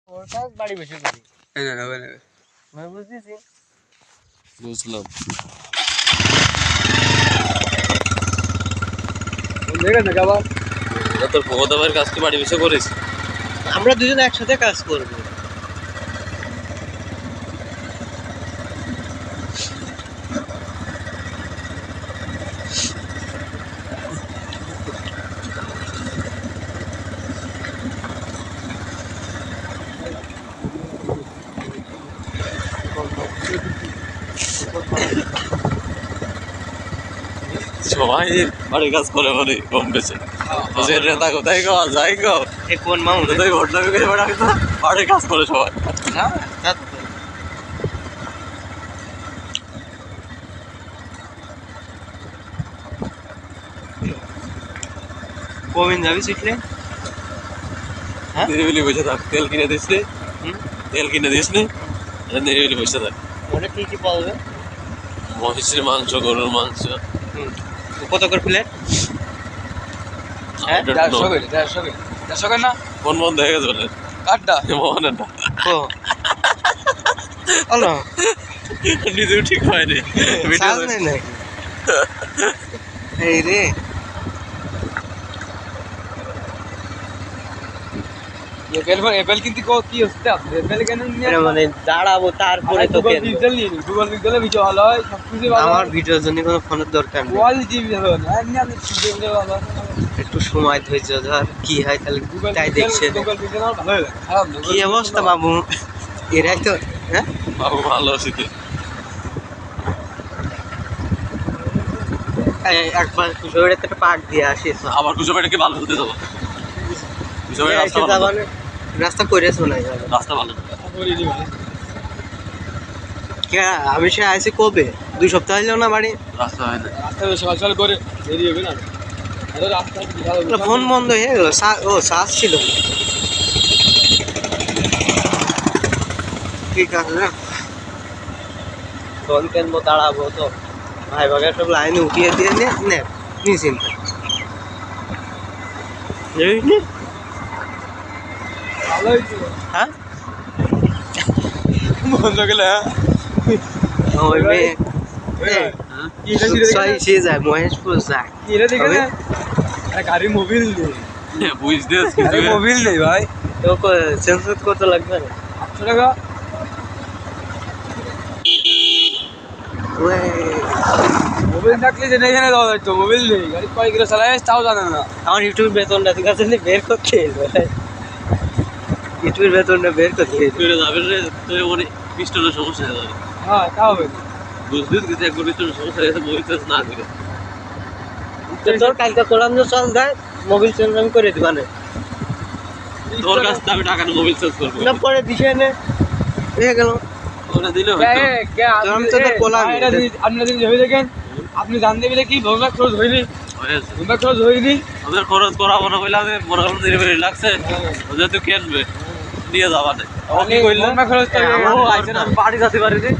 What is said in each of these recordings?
ওর কাজ বাড়ি বসে করি। না না হবে না আমি বুঝতেছি। বুঝলাম। দেখে দেখ আবার তোর ভগদাবের কাজ কি বাড়ি বসে করিস? আমরা দুজন একসাথে কাজ করব। সবাই বাড়ির কাজ করে মানে কম বেশি নেতা কোথায় গো যাই গো এই কোন মামু কোথায় ঘটনা করে বাড়ি তো বাড়ির কাজ করে সবাই না কমিন যাবি শিখলে? হ্যাঁ নিরিবিলি বসে থাক। তেল কিনে দিস নি? তেল কিনে দিস নি? নিরিবিলি বসে থাক। ওটা কি কি পাওয়া যাবে? মহিষের মাংস, গরুর মাংস। কত করে প্লেট? হ্যাঁ 150 করে না? কোন বন্ধ হয়ে গেছে বলে কাঠটা মোহনেরটা হ্যালো নিজেও ঠিক হয়নি সাজ নেই নাকি? এই রে এপেল কিন্তু কি হচ্ছে এপেল কেন এটা মানে দাঁড়াবো তারপরে তো কেন? ডিজিটাল নিয়ে নি গুগল ডিজিটালে ভিডিও ভালো হয় সবকিছু ভালো আমার ভিডিওর জন্য কোনো ফোনের দরকার নেই। কোয়ালিটি ভালো না এমনি আপনি ভিডিও ভালো একটু সময় ধৈর্য ধর কি হয় তাহলে তাই দেখছে। গুগল ডিজিটাল ভালো হয় খারাপ না কি অবস্থা বাবু? এরাই তো হ্যাঁ বাবু ভালো আছি তো। একবার কুশোরের একটা পাক দিয়ে আসিস। আবার কুচো পেটে ভালো হতে দেবো কুচো পেটে রাস্তা ভালো না। রাস্তা করেছো না রাস্তা ভালো না। আমি সে আইসি কবে 2 সপ্তাহ হইলো না বাড়ি। রাস্তা হয় না। রাস্তা সকাল সকাল করে দেরি হবে না আরে রাস্তা ভালো ফোন বন্ধ হয়ে গেল। ও চার্জ ছিল না। ঠিক আছে না ফোন কেনবো দাঁড়াবো তো ভাই বাগের সব লাইনে উঠিয়ে দিয়ে নে নিশ্চিন্তা ভালো হয়েছে হ্যাঁ বন্ধ গেলে ওই মেয়ে সে যায় মহেশপুর যায় এটা দেখে না গাড়ি মোবিল নেই বুঝতে গাড়ি মোবিল নেই ভাই তো চেঞ্জ করতে লাগবে না 800 টাকা মোবিল থাকলে যে এখানে দেওয়া যাইতো মোবিল নেই গাড়ি কয় কিলো চালায় তাও জানে না আমার ইউটিউব বেতনটা ঠিক আছে বের করতে ইউটিউবের বেতনটা বের করতে ফিরে যাবে রে তুই ওরে পিস্টনের সমস্যা হয়ে যাবে। হ্যাঁ তাও হবে বুঝছিস কিছু একবার পিস্টনের সমস্যা হয়ে গেছে মোবিল চেঞ্জ না করে তোর কালকে কোলাম যে চল যায় মোবিল চেঞ্জ আমি করে দিবা না তোর কাছ থেকে আমি টাকা নিয়ে মোবিল চেঞ্জ করবো না পরে দিছে না হয়ে গেল ওরা দিলে আপনি ভেবে দেখেন আপনি জানতে পেরে কি ভোগা খরচ হয়নি হয়েছে ভোগা খরচ হয়নি ওদের খরচ করাবো না বলে আমি মনে করলাম ডেলিভারি লাগছে ওদের তো কিনবে নিয়ে যাবা না কি করলেন ভোগা খরচ ও আইছে না বাড়ি যেতে পারিনি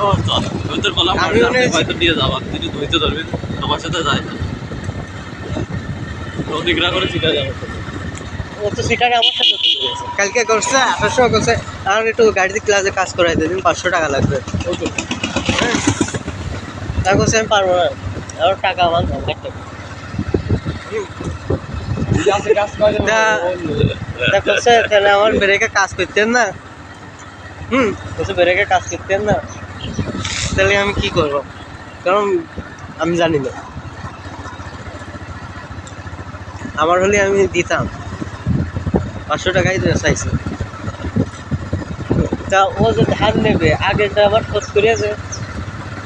ও চল ওদের বললাম বাড়ি যেতে হয়তো নিয়ে যাবা তিনি ধৈর্য ধরবেন আমার সাথে যায় না অধিগ্রা করে শিখা যাবে ও তো সিটারে আমার সাথে কালকে করছে 800 করছে আর একটু গাড়িতে ক্লাসে কাজ করাই দিন 500 টাকা লাগবে তা করছে আমি পারবো না আর টাকা আমার দরকার করছে তাহলে আমার ব্রেকে কাজ করতেন না বলছে ব্রেকে কাজ করতেন না তাহলে আমি কি করবো কারণ আমি জানি না আমার হলে আমি দিতাম 500 টাকাই চাইছে তা ও যে ধান নেবে আগেটা আবার খোঁজ করিয়েছে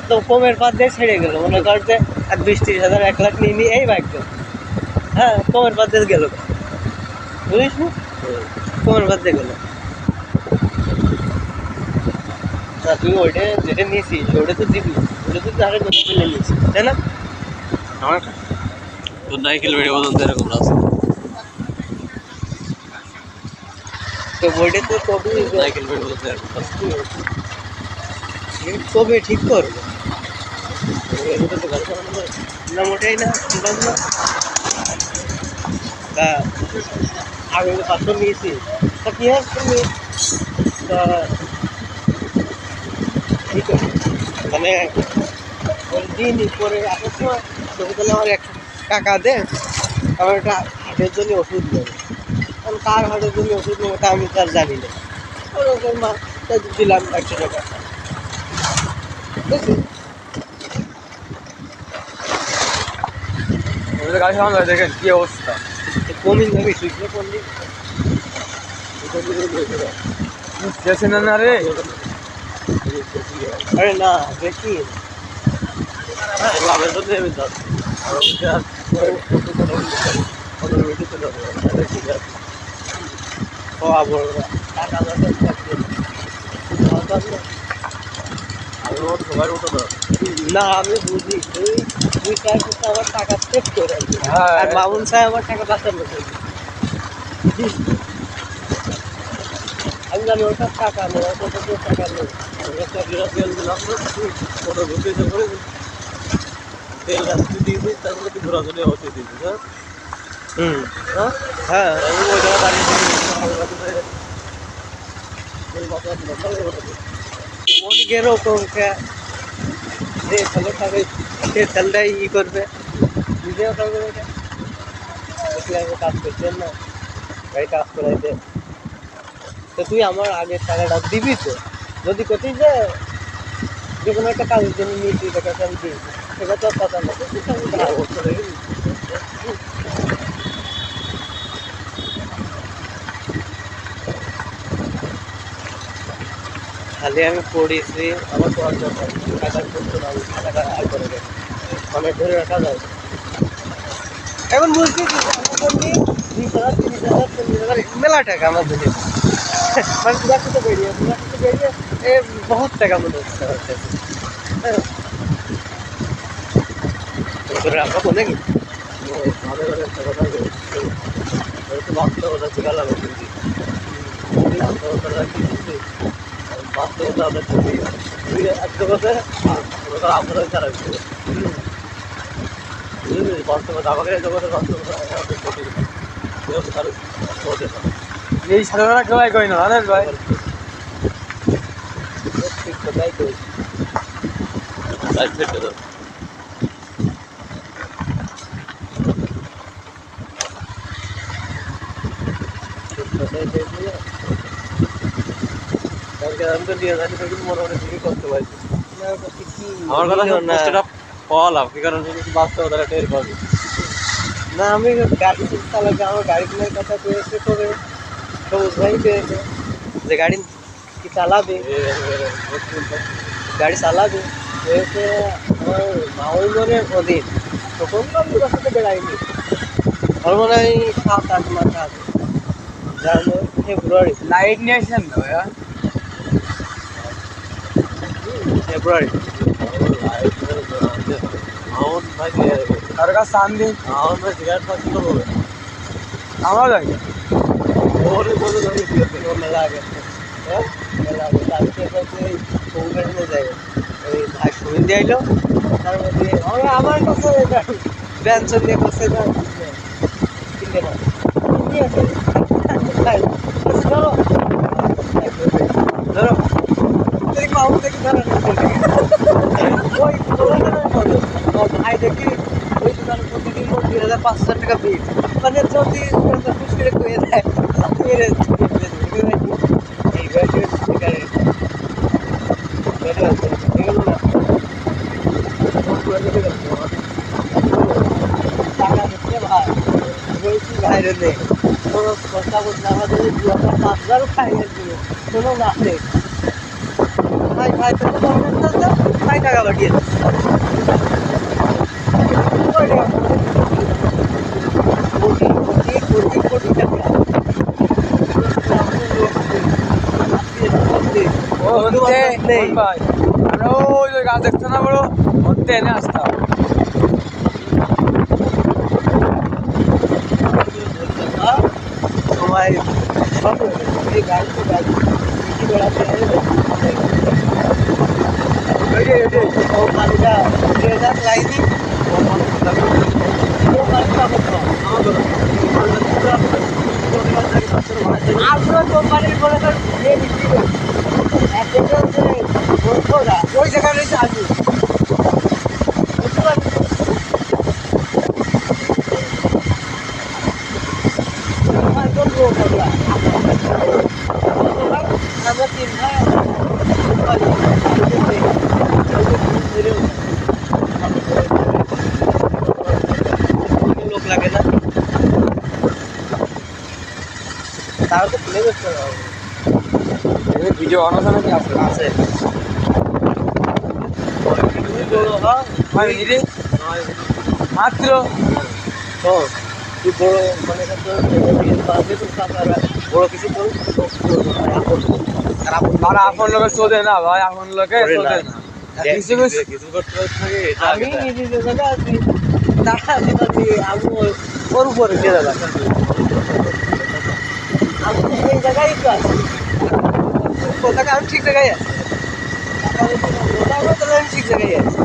তো কমের পাত দিয়ে ছেড়ে গেল মনে কর যে 20-30 হাজার 1 লাখ নিয়ে এই বাইক হ্যাঁ কমের পাত দিয়ে গেল বুঝিস না কমের পাত দিয়ে গেল তুই ওইটা যেটা নিয়েছিস ওটা তো দিবি ওটা তো তাহলে কোথাও মিলে নিয়েছিস তাই না আমার তোর নাইকেল ভিডিও পর্যন্ত এরকম রাস্তা তো ওইটা তো কবে নাইকেল ভিডিও পর্যন্ত এরকম কবে ঠিক করবো না মোটেই না আগে 500 নিয়েছি তা কি হয় তুমি তা কি করবে? মানে ওই দিন করে আসার সময় তোকে তাহলে আমার 100 টাকা দে, আমার একটা হাটের জন্য ওষুধ নেবে। কারণ কার হাটের জন্য ওষুধ নেবে তা আমি তার জানি না। ওরকম মা তাই দিলাম 100 টাকা, বুঝলি? ওদের গাড়ি সামনে দেখেন কি অবস্থা। কমিন যাবি সুইচে করলি স্টেশন না রে, আরে না দেখি লাভের জন্য আমি যাচ্ছি আর ওইটা ও আবার টাকা দরকার থাকবে। সবাই উঠো তো না আমি বুঝি তুই চাই করতে আমার টাকা সেভ করে রাখবি। হ্যাঁ। আর মামুন সাহেব আমার টাকা বাঁচানো করবে। আমি জানি ওটা টাকা নেই, ওটা তো টাকা নেই। তেল দিলাম না ওটা ঘুরতে করে তেল রাখতে দিয়েছি তারপরে তুই ঘোরাঘুরি হতে দিয়েছিস হ্যাঁ হুম হ্যাঁ আমি ওই জায়গায় দাঁড়িয়ে অনেকেরও কমকে যে ছেলে থাকে সে ছেলেটাই ই করবে, নিজেও থাকবে ওটা। দেখলে আমি কাজ করছেন না, গাড়ি কাজ করাইতে। তো তুই আমার আগের টাকাটা দিবি তো? যদি করতিস যে কোনো একটা কাজের জন্য নিয়ে তুই টাকাটা আমি দিই, সেটা তো আর কথা না। তো তুই তো আমি ধার করতে পারি। খালি আমি পড়েছি, আমার পড়ার দরকার টাকা করতে না, আমি টাকা আয় করে দেয় অনেক ধরে রাখা যায়। এখন বলছি কি, আমার জন্য 20,000 30,000 40,000 মেলা টাকা আমার জন্য। মানে তোমার সাথে বেরিয়ে এ বহুত টাকা মনে হচ্ছে আমার কাছে। হ্যাঁ তোর রাখা বলে কি আমাদের ঘরে একটা কথা তো বাস্তবতা শিখালা করছি বাস্তবতা রাখি বাস্তবতা আমরা করি একটা কথা ওরা আপনারা খারাপ ছিল বাস্তবতা আমাকে জগতের বাস্তবতা এই সাধারণ কেউ কই না জানেন ভাই। ঠিক কথাই কইছি। ঠিক কথাই কইছি। কালকে আমি তো নিয়ে জানি তো মনে মনে ঠিকই করতে পারছি। না করতে কি আমার কথা বুঝলো না। কষ্টটা পাওয়ালাম কি কারণ বাস্তবতা টের পাবি না আমি গাড়ি চালাতে আমার গাড়ি কেনার কথা পেয়েছে করে সবুজ ভাই পেয়েছে যে গাড়ি কি চালাবে, গাড়ি চালাবে পেয়েছে আমার মাউলের অধীন। তখন তো আমি ওর সাথে বেড়াইনি, আমার মনে হয় 7-8 মাস আগে, জানুয়ারি ফেব্রুয়ারি লাইট নিয়ে আসেন না ভাইয়া। ফেব্রুয়ারি আমার ভাই তার কাছে চান দিন আমার ভাই সিগারেট খাচ্ছিল বলে আমার লাগে ওরে বলে ধরে দিয়েছে মেলা আগে। হ্যাঁ মেলা আগে তারপরে হচ্ছে এই কৌমেন্টে যায় ওই ভাই সুবিন দিয়ে আইলো, তার মধ্যে আমার কাছে ব্যঞ্জন দিয়ে করছে না কিনবে না ঠিক আছে ধরো ধরো এই মাউন্ট থেকে ধরো ওই ভাই দেখি ওই দোকানে প্রতিদিন 2,500 টাকা বিল, মানে যদি খুশ করে কয়ে দেয় এই ব্যাটারি সিগারেট এগুলো না টাকা দিচ্ছে ভাই বলছি বাইরে নেই কোনো কথা বলছে আমাদের 2,000-5,000 খাইয়ে দিল কোনো না নেই। ভাই ভাই তো ভাই টাকা পাঠিয়ে কোটি কোটি কোটি কোটি টাকা। ও হচ্ছে নেই ভাই আরে ওই যে গাছ দেখছো না বড় হতে এনে আসতাম। সবাই সব এই গাড়ি তো গাড়ি বেশি বেড়াতে ও পানিটা 2,000 লাইনি আর আমরা কোম্পানির বলে তো যে বিক্রি করি একটা হচ্ছে বন্ধুরা ওই জায়গায় রয়েছে আলু বুঝতে পারছি আমার কোন লোক আমরা আমরা তিন ভাই লোক লাগে না তারা তো খুলে বেচতে হবে ভিডিও অন আছে নাকি আছে আছে মাত্র তো তুই বড় মানে বড় কিছু করুন আর আপন লোকের চোদে না ভাই আপন লোকে চোদে না কিছু আমি নিজে জায়গা আছি তারা আমি ওর উপরে কে দাদা আমি এই জায়গায় তো আছি কোথায় আমি ঠিক জায়গায় আছি তাহলে আমি ঠিক জায়গায় আছি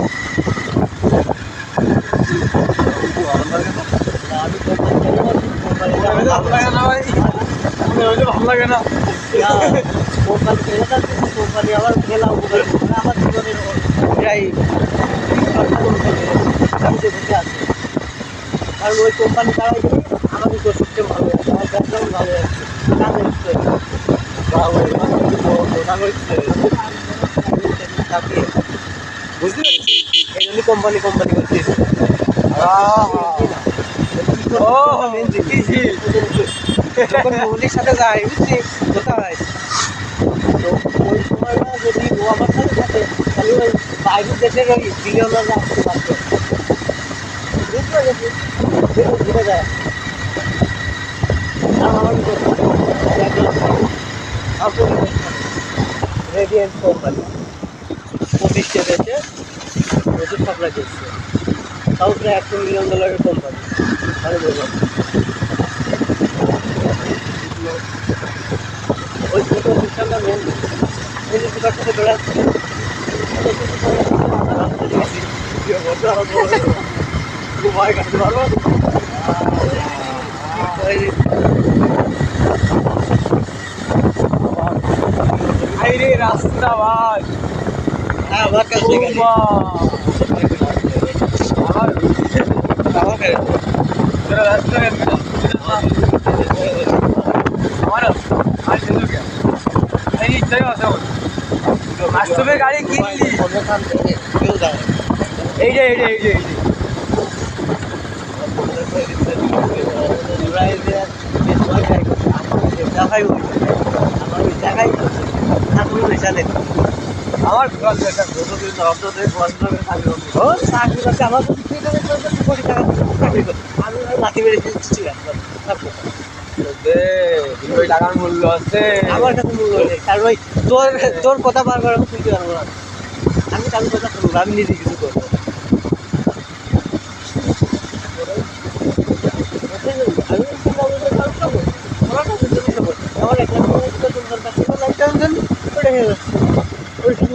ভালো লাগে না কোম্পানি আবার খেলা উপকার আমার জীবনের প্রায় আমি যে বসে আছি কারণ ওই কোম্পানি তারাই আমাকে তো সিস্টেম ভালো আছে আমার ব্যাকগ্রাউন্ড ভালো আছে বুঝতে পারছি এই জন্য কোম্পানি করতেছে যখন মৌলির সাথে যায় বুঝছি কোথায় তো ওই সময়টা যদি ও আমার সাথে থাকে তাহলে ওই বাইরের দেশের ওই বিলিয়নাররা আসতে পারতো বুঝতে পেরেছি ঘুরে যায় আমার রেডিয়েন্ট কোম্পানি প্রতিষ্ঠা পেয়েছে ওষুধ সাপ্লাই করছে তাও প্রায় $1 মিলিয়ন কোম্পানি ভালো বলবো ওই ছোটো সিস্টেমটা মেন ওই যে দুটার সাথে বেড়াচ্ছে ভয় কাটতে পারবো আইরে রাস্তা ভাই হ্যাঁ আমার কাছে আমাকে বাস্তবের গাড়ি কিনলি এই যে দেখাই আমার ওই দেখাই ঠাকুর জানেন আমার চাকরি করছে আমার কোটি টাকা চাকরি করছে আমি লাঠি মেরে ছিলাম টাকার মূল্য আছে আমার কাছে মূল্য নেই কারণ ওই তোর কথা বারবার আমি শুনতে পারবো না আমি কারোর কথা শুনবো আমি নিজে কিছু করবো আমার একটা ওই শুধু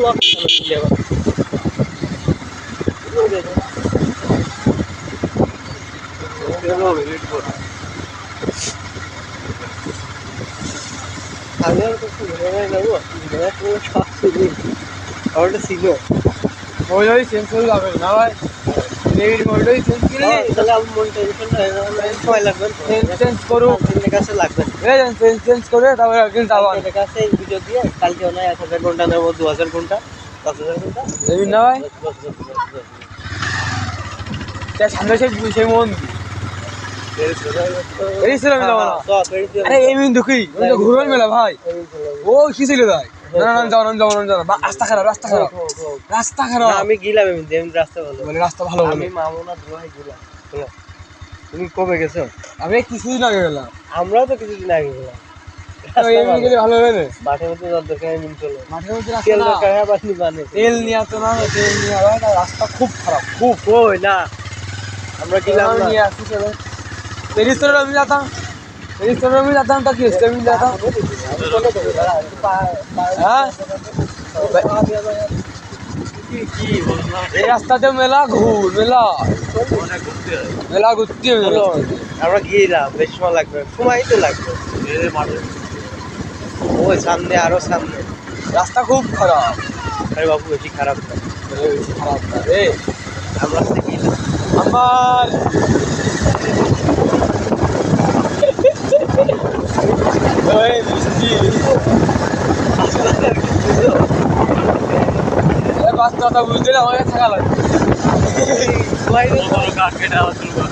আমি আর কিছু যাবো আমারটা ছিল ওইটাই চেঞ্জ করে যাবে না ভাই ওইটাই চেঞ্জ করলে তাহলে আমার মন টেনশনটা সময় লাগবে চেঞ্জ করুক কাছে লাগবে চেঞ্জ করে তারপরে একদিন যাবো কাছে ভিডিও দিয়ে কালকে মনে হয় 1000 ঘন্টা নেবো 2000 ঘন্টা 10,000 ঘন্টা দেবি না ভাই সামনে সেই মন আরে এমনি দেখি ঘুরবেন মেলা ভাই ও কি ছিল ভাই না রাস্তা খারাপ আমি গেলাম এমনি রাস্তা ভালো মানে রাস্তা ভালো আমি মামুনা দোহাই গেলাম তুমি কবে গেছো আমি কিছুদিন আগে গেলাম আমরাও তো কিছুদিন আগে গেলাম এমনি গেলে ভালো হবে না মাঠের মধ্যে জল দরকার নিম চলো মাঠের মধ্যে তেল রাস্তা দরকার হ্যাঁ বাসনি বানে তেল নিয়ে আসতো না তেল নিয়ে আবার রাস্তা খুব খারাপ খুব ওই না আমরা গেলাম না নিয়ে আসছি চলো রেজিস্টারে আমি যেতাম তা কি হচ্ছে আমি যেতাম হ্যাঁ এই রাস্তাতে মেলা ঘুরতে হবে আমরা গিয়েলাম বেশ সময় লাগবে সময় তো লাগবে ওই সামনে আরো সামনে। রাস্তা খুব খারাপ। আরে বাবু বেশি খারাপ না। খারাপ না রে। আমরা দেখি না। আমার ওই মিষ্টি বাস্তবতা বুঝতে না আমাকে থাকা লাগবে। বাইরে তো কাট কেটে আবার শুরু করে।